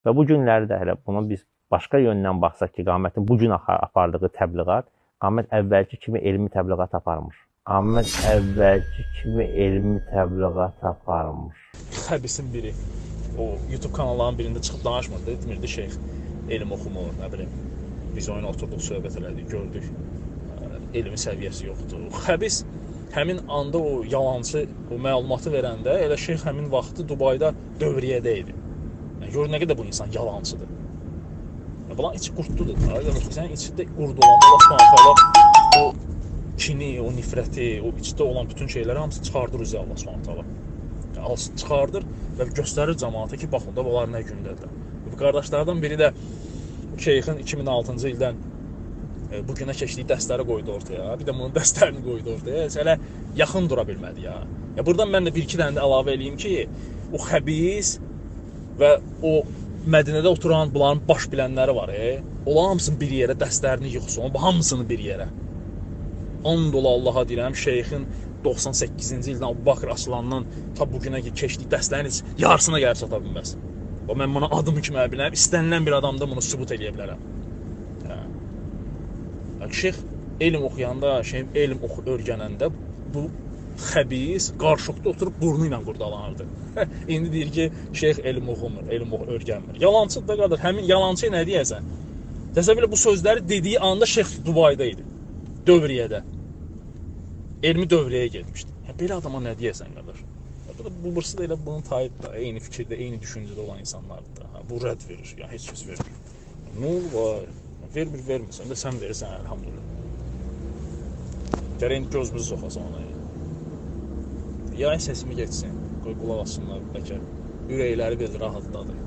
Və bu günlərdə hələ bunu biz başqa yöndən baxsaq ki, qamətin bu gün apardığı təbliğat, qamət əvvəlki kimi elmi təbliğat aparmır. Qamət əvvəlki kimi elmi təbliğat aparmır. Xəbisin biri, o YouTube kanallarının birində çıxıb danışmırdı, demirdi şeyx elm oxumur, nə bilim, biz oyuna oturduq, söhbət elədik, gördük, elmi səviyyəsi yoxdur. Xəbis həmin anda o yalançı o məlumatı verəndə elə şeyx həmin vaxtı Dubayda dövriyyədə idi. Yəni, gör nə qədər bu insan yalancıdır. Bunların içi qurtludur da. Sənin içində qurd olan, Allah subhanət o kini, o nifrəti, o içdə olan bütün şeyləri hamısı çıxardır üzə Allah subhanət hala. Yəni, çıxardır və göstərir cəmaata ki, baxın da bunlar nə gündədir. Bu qardaşlardan biri də şeyxin 2006-cı ildən bu günə keçdiyi dərsləri qoydu ortaya. Bir də bunun dərslərini qoydu ortaya. Hələ yaxın dura bilmədi ya. Buradan mən də bir-iki dənə də əlavə eləyim ki, o xəbis və o Mədinədə oturan bunların baş bilənləri var. Olan hamısını bir yerə, dərslərini yıxsın, hamısını bir yerə. And ola Allaha deyirəm, şeyxin 98-ci ildən Əbu Bakr Aslandan ta bugünə keçdiyi dərslərin yarısına gəlib çata bilməz. Mən buna adımı kimi biləm, istənilən bir adamda bunu sübut eləyə bilərəm. Şeyx elm oxuyanda, elm öyrənəndə bu xəbis qarşılıqda oturub burnu ilə qurdalanırdı. İndi deyir ki, şeyx elm oxumur, elm öyrənmir. Yalancıdır da qardaş, həmin yalancıya nə deyəsən? Təsəvvür elə bu sözləri dediyi anda şeyx Dubayda idi, dövriyyədə. Elmi dövriyyəyə getmişdi. Belə adama nə deyəsən qardaş? Bu burası da elə bunun tayıb da, eyni fikirdə, eyni düşüncədə olan insanlardır da. Bu rədd verir, ya heç kəs vermir. Nə var? Vermirsən də sən verirsən, əlhamdülillah. Gərək gözümüzü soxasan ona. Yayın səsimi geçsin, qoy qulaq asınlar, bəlkə ürəkləri bir rahatladır.